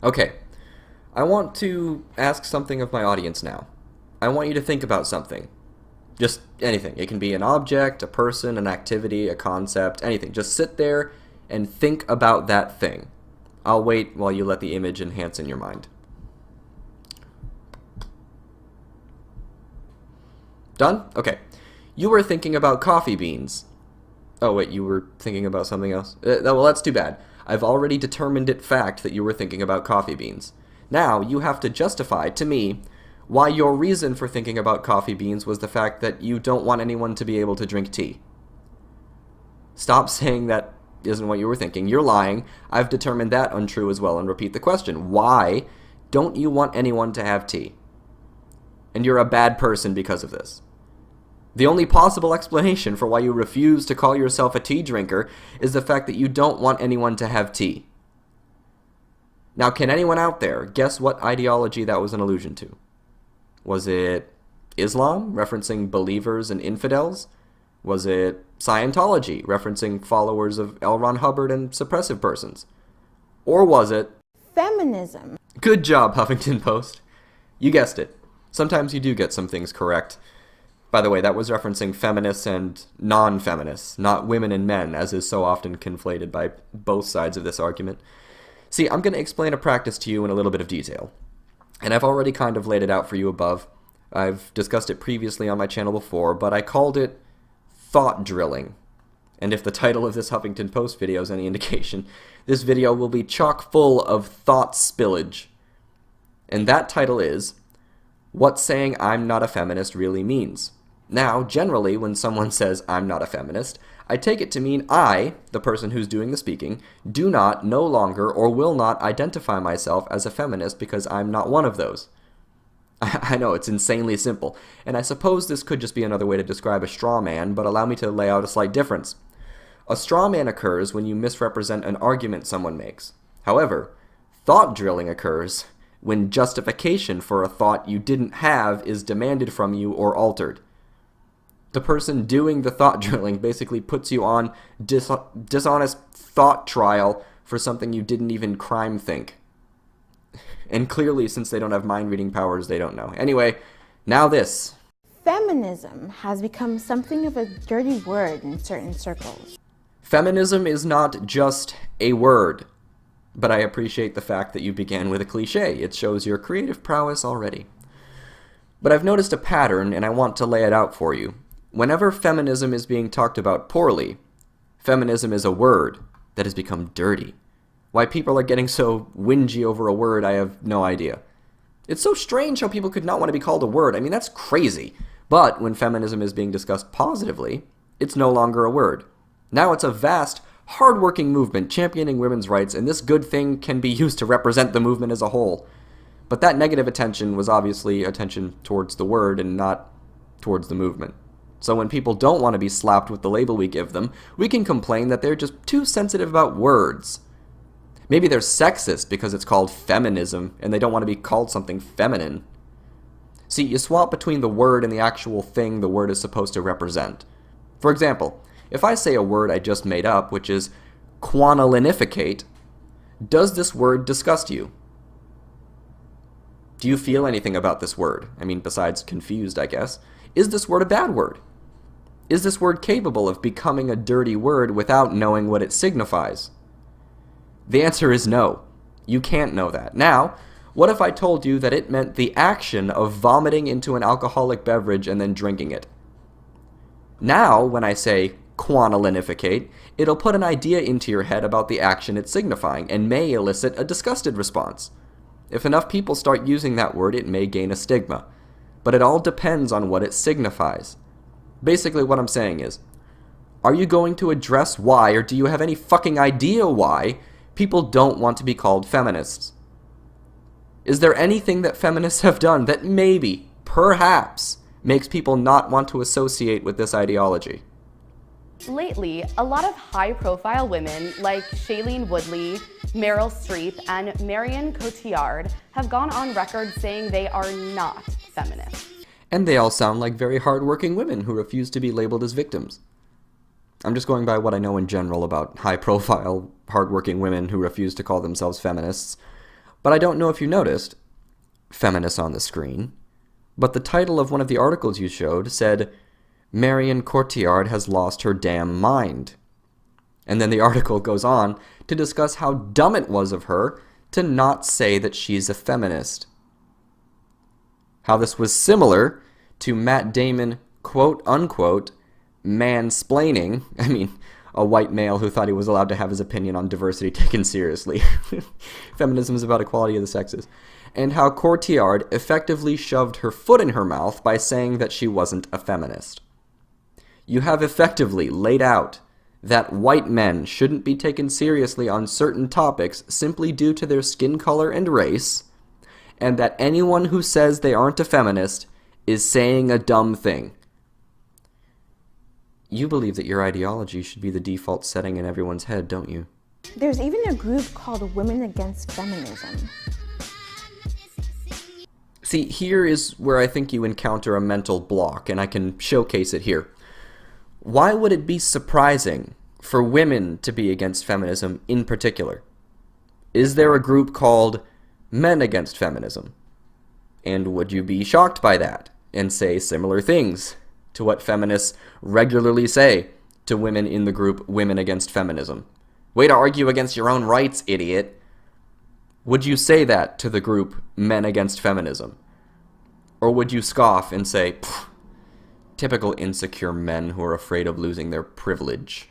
Okay, I want to ask something of my audience now. I want you to think about something. Just anything. It can be an object, a person, an activity, a concept, anything. Just sit there and think about that thing. I'll wait while you let the image enhance in your mind. Done? Okay. You were thinking about coffee beans. Oh, wait, you were thinking about something else? Well, that's too bad. I've already determined it fact that you were thinking about coffee beans. Now, you have to justify to me why your reason for thinking about coffee beans was the fact that you don't want anyone to be able to drink tea. Stop saying that isn't what you were thinking. You're lying. I've determined that untrue as well, and repeat the question. Why don't you want anyone to have tea? And you're a bad person because of this. The only possible explanation for why you refuse to call yourself a tea drinker is the fact that you don't want anyone to have tea. Now, can anyone out there guess what ideology that was an allusion to? Was it Islam, referencing believers and infidels? Was it Scientology, referencing followers of L. Ron Hubbard and suppressive persons? Or was it feminism? Good job, Huffington Post. You guessed it. Sometimes you do get some things correct. By the way, that was referencing feminists and non-feminists, not women and men, as is so often conflated by both sides of this argument. See, I'm going to explain a practice to you in a little bit of detail. And I've already kind of laid it out for you above. I've discussed it previously on my channel before, but I called it thought drilling. And if the title of this Huffington Post video is any indication, this video will be chock full of thought spillage. And that title is, What Saying I'm Not a Feminist Really Means. Now, generally, when someone says I'm not a feminist, I take it to mean I, the person who's doing the speaking, do not, no longer, or will not identify myself as a feminist because I'm not one of those. I know, it's insanely simple, and I suppose this could just be another way to describe a straw man, but allow me to lay out a slight difference. A straw man occurs when you misrepresent an argument someone makes. However, thought drilling occurs when justification for a thought you didn't have is demanded from you or altered. The person doing the thought drilling basically puts you on dishonest thought trial for something you didn't even crime think. And clearly, since they don't have mind-reading powers, they don't know. Anyway, now this. Feminism has become something of a dirty word in certain circles. Feminism is not just a word, but I appreciate the fact that you began with a cliche. It shows your creative prowess already. But I've noticed a pattern, and I want to lay it out for you. Whenever feminism is being talked about poorly, feminism is a word that has become dirty. Why people are getting so whingy over a word, I have no idea. It's so strange how people could not want to be called a word. I mean, that's crazy. But when feminism is being discussed positively, it's no longer a word. Now it's a vast, hard-working movement championing women's rights, and this good thing can be used to represent the movement as a whole. But that negative attention was obviously attention towards the word and not towards the movement. So when people don't want to be slapped with the label we give them, we can complain that they're just too sensitive about words. Maybe they're sexist because it's called feminism and they don't want to be called something feminine. See, you swap between the word and the actual thing the word is supposed to represent. For example, if I say a word I just made up, which is quantilinificate, does this word disgust you? Do you feel anything about this word? I mean, besides confused, I guess. Is this word a bad word? Is this word capable of becoming a dirty word without knowing what it signifies? The answer is no. You can't know that. Now, what if I told you that it meant the action of vomiting into an alcoholic beverage and then drinking it? Now, when I say quantilinificate, it'll put an idea into your head about the action it's signifying and may elicit a disgusted response. If enough people start using that word, it may gain a stigma. But it all depends on what it signifies. Basically what I'm saying is, are you going to address why, or do you have any fucking idea why, people don't want to be called feminists? Is there anything that feminists have done that maybe, perhaps, makes people not want to associate with this ideology? Lately, a lot of high-profile women like Shailene Woodley, Meryl Streep, and Marion Cotillard have gone on record saying they are not feminists. And they all sound like very hardworking women who refuse to be labeled as victims. I'm just going by what I know in general about high-profile, hardworking women who refuse to call themselves feminists. But I don't know if you noticed, feminists on the screen, but the title of one of the articles you showed said, Marion Cotillard has lost her damn mind. And then the article goes on to discuss how dumb it was of her to not say that she's a feminist. How this was similar to Matt Damon, quote-unquote, mansplaining, a white male who thought he was allowed to have his opinion on diversity taken seriously. Feminism is about equality of the sexes. And how Cotillard effectively shoved her foot in her mouth by saying that she wasn't a feminist. You have effectively laid out that white men shouldn't be taken seriously on certain topics simply due to their skin color and race, and that anyone who says they aren't a feminist is saying a dumb thing. You believe that your ideology should be the default setting in everyone's head, don't you? There's even a group called Women Against Feminism. See, here is where I think you encounter a mental block, and I can showcase it here. Why would it be surprising for women to be against feminism in particular? Is there a group called Men Against Feminism? And would you be shocked by that and say similar things to what feminists regularly say to women in the group Women Against Feminism? Way to argue against your own rights, idiot. Would you say that to the group Men Against Feminism? Or would you scoff and say, typical insecure men who are afraid of losing their privilege?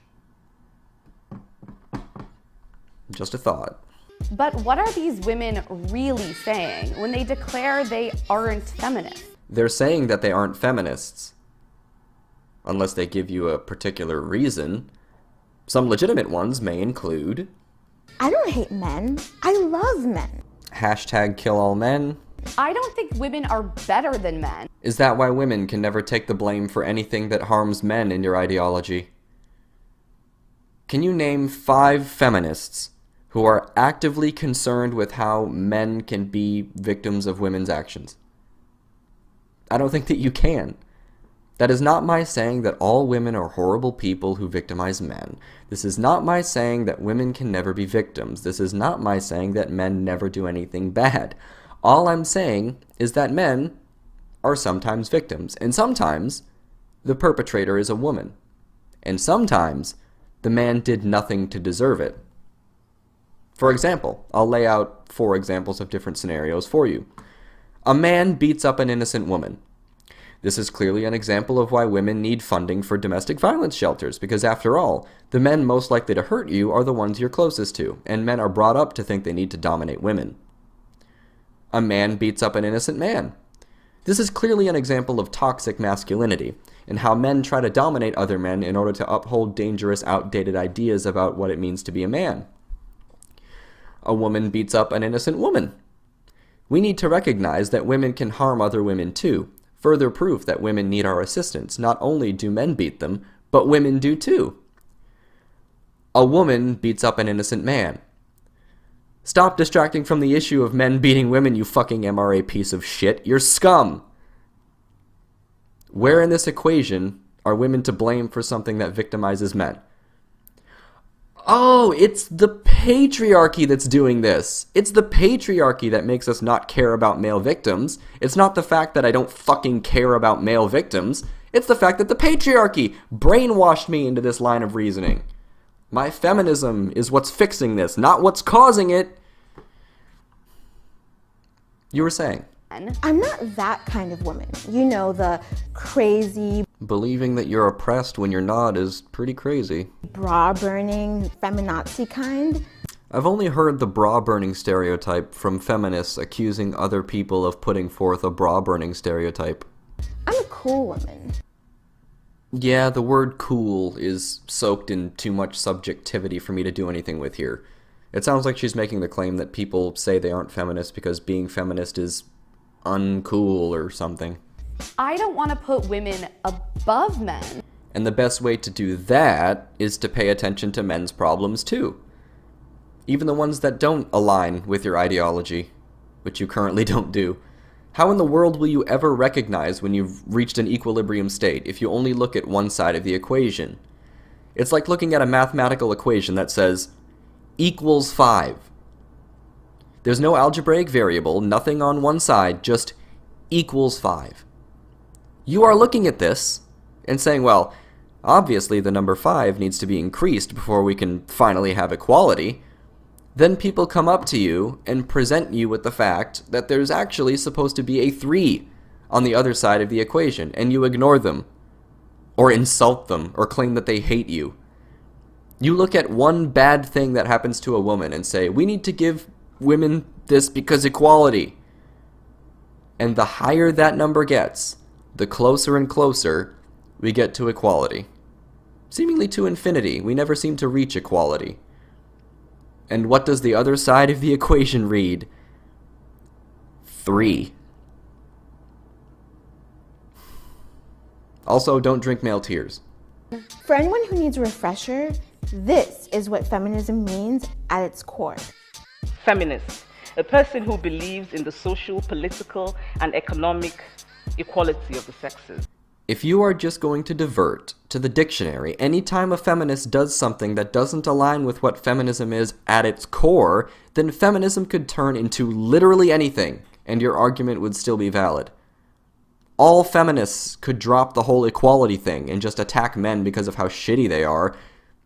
Just a thought. But what are these women really saying when they declare they aren't feminists? They're saying that they aren't feminists, unless they give you a particular reason. Some legitimate ones may include, I don't hate men. I love men. hashtag kill all men. I don't think women are better than men. Is that why women can never take the blame for anything that harms men in your ideology? Can you name 5 feminists who are actively concerned with how men can be victims of women's actions? I don't think that you can. That is not my saying that all women are horrible people who victimize men. This is not my saying that women can never be victims. This is not my saying that men never do anything bad. All I'm saying is that men are sometimes victims, and sometimes the perpetrator is a woman, and sometimes the man did nothing to deserve it. For example, I'll lay out 4 examples of different scenarios for you. A man beats up an innocent woman. This is clearly an example of why women need funding for domestic violence shelters, because after all, the men most likely to hurt you are the ones you're closest to, and men are brought up to think they need to dominate women. A man beats up an innocent man. This is clearly an example of toxic masculinity, and how men try to dominate other men in order to uphold dangerous, outdated ideas about what it means to be a man. A woman beats up an innocent woman. We need to recognize that women can harm other women too. Further proof that women need our assistance. Not only do men beat them, but women do too. A woman beats up an innocent man. Stop distracting from the issue of men beating women, you fucking MRA piece of shit. You're scum. Where in this equation are women to blame for something that victimizes men? Oh, it's the patriarchy that's doing this. It's the patriarchy that makes us not care about male victims. It's not the fact that I don't fucking care about male victims. It's the fact that the patriarchy brainwashed me into this line of reasoning. My feminism is what's fixing this, not what's causing it. You were saying? I'm not that kind of woman. You know, the crazy, Believing that you're oppressed when you're not is pretty crazy. bra-burning, feminazi kind. I've only heard the bra-burning stereotype from feminists accusing other people of putting forth a bra-burning stereotype. I'm a cool woman. Yeah, the word cool is soaked in too much subjectivity for me to do anything with here. It sounds like she's making the claim that people say they aren't feminists because being feminist is uncool or something. I don't want to put women above men. And the best way to do that is to pay attention to men's problems too. Even the ones that don't align with your ideology, which you currently don't do. How in the world will you ever recognize when you've reached an equilibrium state if you only look at one side of the equation? It's like looking at a mathematical equation that says equals 5. There's no algebraic variable, nothing on one side, just equals 5. You are looking at this and saying, well, obviously the number 5 needs to be increased before we can finally have equality. Then people come up to you and present you with the fact that there's actually supposed to be a 3 on the other side of the equation, and you ignore them, or insult them, or claim that they hate you. You look at one bad thing that happens to a woman and say, we need to give women this because equality. And the higher that number gets, the closer and closer we get to equality. Seemingly to infinity, we never seem to reach equality. And what does the other side of the equation read? 3. Also, don't drink male tears. For anyone who needs a refresher, this is what feminism means at its core. Feminist, a person who believes in the social, political, and economic equality of the sexes. If you are just going to divert to the dictionary anytime a feminist does something that doesn't align with what feminism is at its core, then feminism could turn into literally anything, and your argument would still be valid. All feminists could drop the whole equality thing and just attack men because of how shitty they are.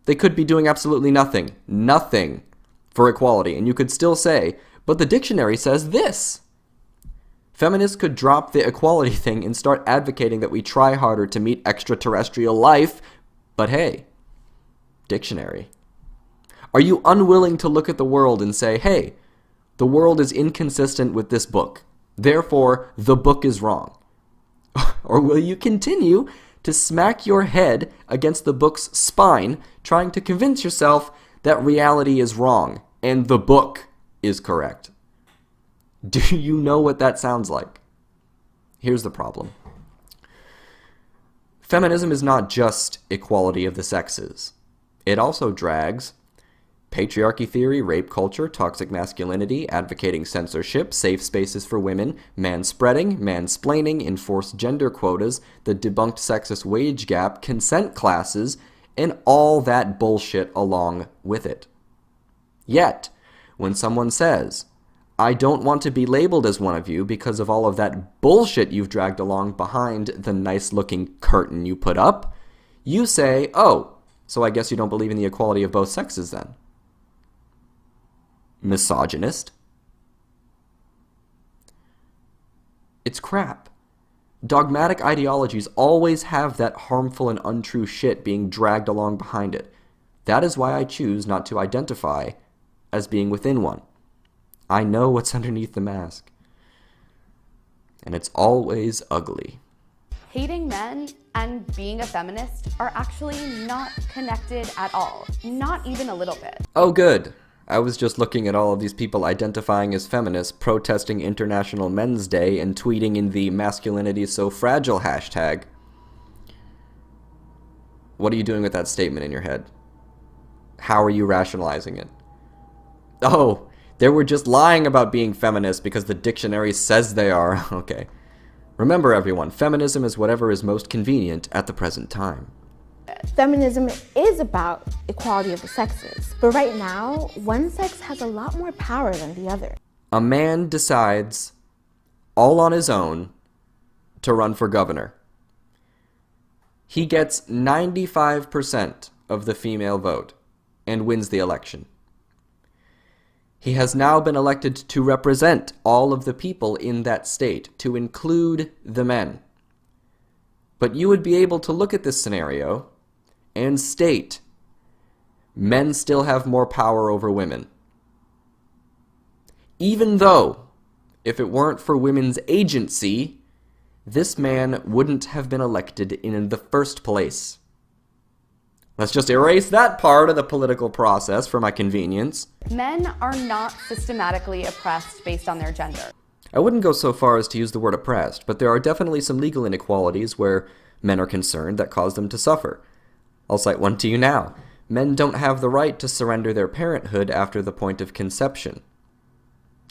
They could be doing absolutely nothing for equality, and you could still say, but the dictionary says this. Feminists could drop the equality thing and start advocating that we try harder to meet extraterrestrial life, but hey, dictionary. Are you unwilling to look at the world and say, hey, the world is inconsistent with this book, therefore the book is wrong? Or will you continue to smack your head against the book's spine, trying to convince yourself that reality is wrong and the book is correct? Do you know what that sounds like? Here's the problem. Feminism is not just equality of the sexes. It also drags patriarchy theory, rape culture, toxic masculinity, advocating censorship, safe spaces for women, manspreading, mansplaining, enforced gender quotas, the debunked sexist wage gap, consent classes, and all that bullshit along with it. Yet, when someone says, I don't want to be labeled as one of you because of all of that bullshit you've dragged along behind the nice-looking curtain you put up, you say, oh, so I guess you don't believe in the equality of both sexes then. Misogynist. It's crap. Dogmatic ideologies always have that harmful and untrue shit being dragged along behind it. That is why I choose not to identify as being within one. I know what's underneath the mask. And it's always ugly. Hating men and being a feminist are actually not connected at all. Not even a little bit. Oh, good. I was just looking at all of these people identifying as feminists, protesting International Men's Day, and tweeting in the masculinity is so fragile hashtag. What are you doing with that statement in your head? How are you rationalizing it? Oh, they were just lying about being feminists because the dictionary says they are. Okay. Remember, everyone, feminism is whatever is most convenient at the present time. Feminism is about equality of the sexes, but right now, one sex has a lot more power than the other. A man decides, all on his own, to run for governor. He gets 95% of the female vote and wins the election. He has now been elected to represent all of the people in that state, to include the men. But you would be able to look at this scenario and state, men still have more power over women. Even though, if it weren't for women's agency, this man wouldn't have been elected in the first place. Let's just erase that part of the political process for my convenience. Men are not systematically oppressed based on their gender. I wouldn't go so far as to use the word oppressed, but there are definitely some legal inequalities where men are concerned that cause them to suffer. I'll cite one to you now. Men don't have the right to surrender their parenthood after the point of conception.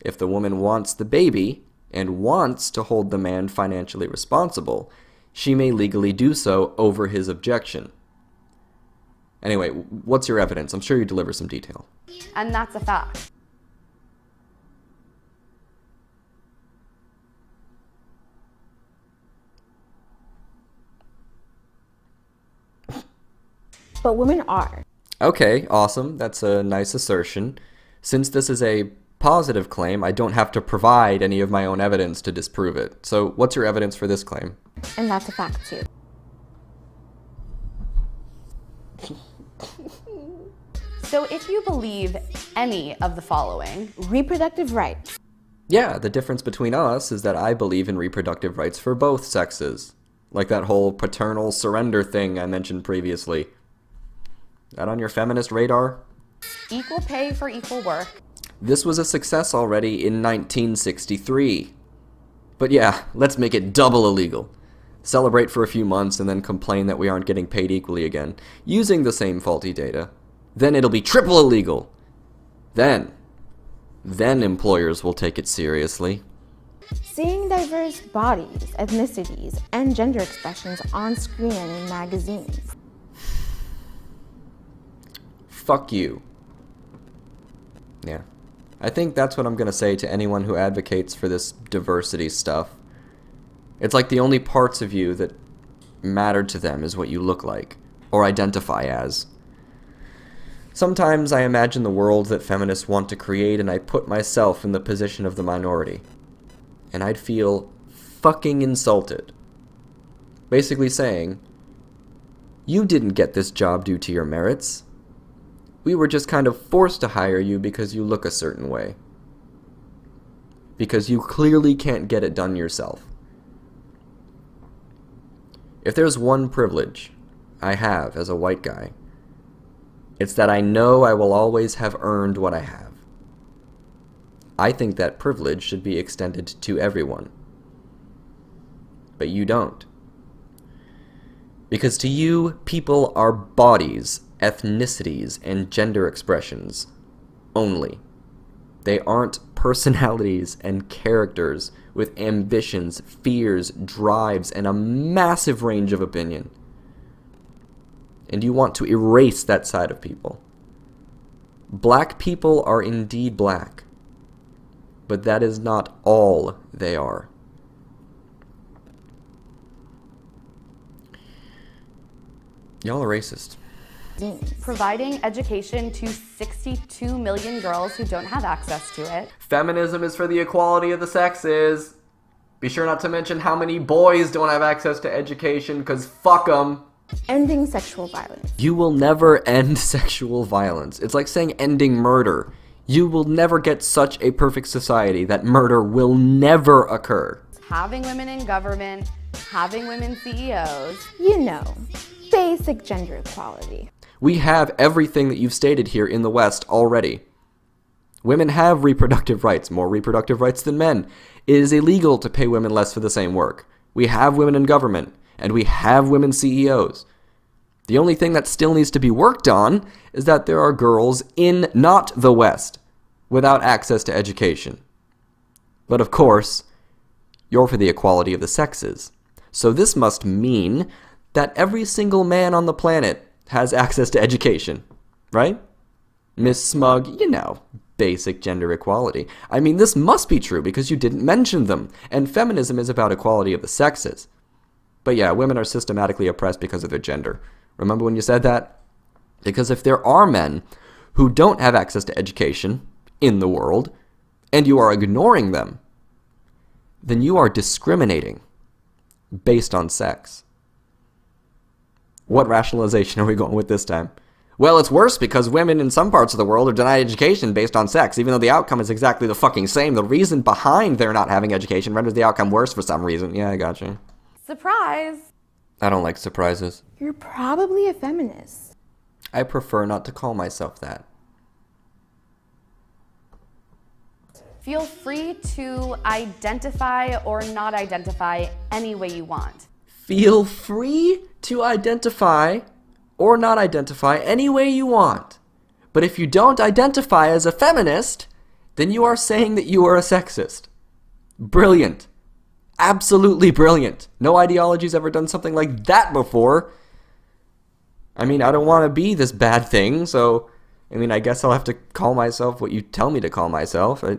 If the woman wants the baby and wants to hold the man financially responsible, she may legally do so over his objection. Anyway, what's your evidence? I'm sure you deliver some detail. And that's a fact. but women are. Okay, awesome. That's a nice assertion. Since this is a positive claim, I don't have to provide any of my own evidence to disprove it. So what's your evidence for this claim? And that's a fact too. So if you believe any of the following, Reproductive rights. Yeah, the difference between us is that I believe in reproductive rights for both sexes. Like that whole paternal surrender thing I mentioned previously. That on your feminist radar? equal pay for equal work, This was a success already in 1963. But yeah, let's make it double illegal. Celebrate for a few months and then complain that we aren't getting paid equally again, using the same faulty data. Then it'll be triple illegal. Then employers will take it seriously. Seeing diverse bodies, ethnicities, and gender expressions on screen and in magazines. Fuck you. Yeah. I think that's what I'm gonna say to anyone who advocates for this diversity stuff. It's like the only parts of you that matter to them is what you look like, or identify as. Sometimes I imagine the world that feminists want to create and I put myself in the position of the minority. And I'd feel fucking insulted. Basically saying, you didn't get this job due to your merits. We were just kind of forced to hire you because you look a certain way. Because you clearly can't get it done yourself. If there's one privilege I have as a white guy, it's that I know I will always have earned what I have. I think that privilege should be extended to everyone. But you don't. Because to you, people are bodies, ethnicities, and gender expressions only. They aren't personalities and characters with ambitions, fears, drives, and a massive range of opinion. And you want to erase that side of people. Black people are indeed black, but that is not all they are. Y'all are racist. providing education to 62 million girls who don't have access to it, Feminism is for the equality of the sexes. Be sure not to mention how many boys don't have access to education, because fuck them. Ending sexual violence. You will never end sexual violence. It's like saying ending murder. You will never get such a perfect society that murder will never occur. having women in government, having women CEOs. You know, basic gender equality. We have everything that you've stated here in the West already. Women have reproductive rights, more reproductive rights than men. It is illegal to pay women less for the same work. We have women in government, and we have women CEOs. The only thing that still needs to be worked on is that there are girls in not the West without access to education. But of course, you're for the equality of the sexes. So this must mean that every single man on the planet has access to education, right? Miss Smug, you know, basic gender equality. I mean, this must be true because you didn't mention them, and feminism is about equality of the sexes. But yeah, women are systematically oppressed because of their gender. Remember when you said that? Because if there are men who don't have access to education in the world, and you are ignoring them, then you are discriminating based on sex. What rationalization are we going with this time? Well, it's worse because women in some parts of the world are denied education based on sex, even though the outcome is exactly the fucking same. The reason behind their not having education renders the outcome worse for some reason. Yeah, I gotcha. Surprise! I don't like surprises. You're probably a feminist. I prefer not to call myself that. Feel free to identify or not identify any way you want. Feel free to identify or not identify any way you want. But if you don't identify as a feminist, then you are saying that you are a sexist. Brilliant. Absolutely brilliant. No ideology's ever done something like that before. I mean, I don't want to be this bad thing, so, I guess I'll have to call myself what you tell me to call myself. If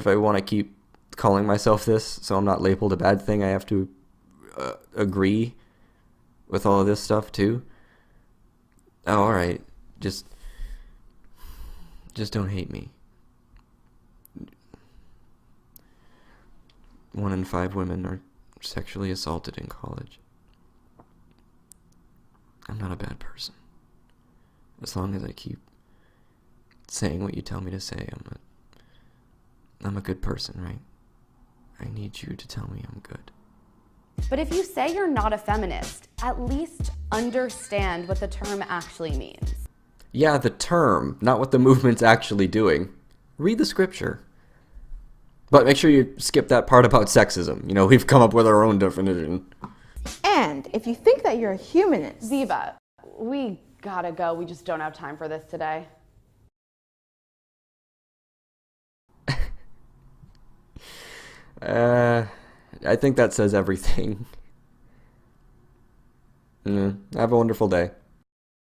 I want to keep calling myself this so I'm not labeled a bad thing, I have to agree with all of this stuff too. Oh, alright. Just don't hate me. 1 in 5 women are sexually assaulted in college. I'm not a bad person. As long as I keep saying what you tell me to say, I'm a good person, right? I need you to tell me I'm good. But if you say you're not a feminist, at least understand what the term actually means. Yeah, the term, not what the movement's actually doing. Read the scripture. But make sure you skip that part about sexism. You know, we've come up with our own definition. And if you think that you're a humanist... Ziba, we gotta go. We just don't have time for this today. I think that says everything. Have a wonderful day.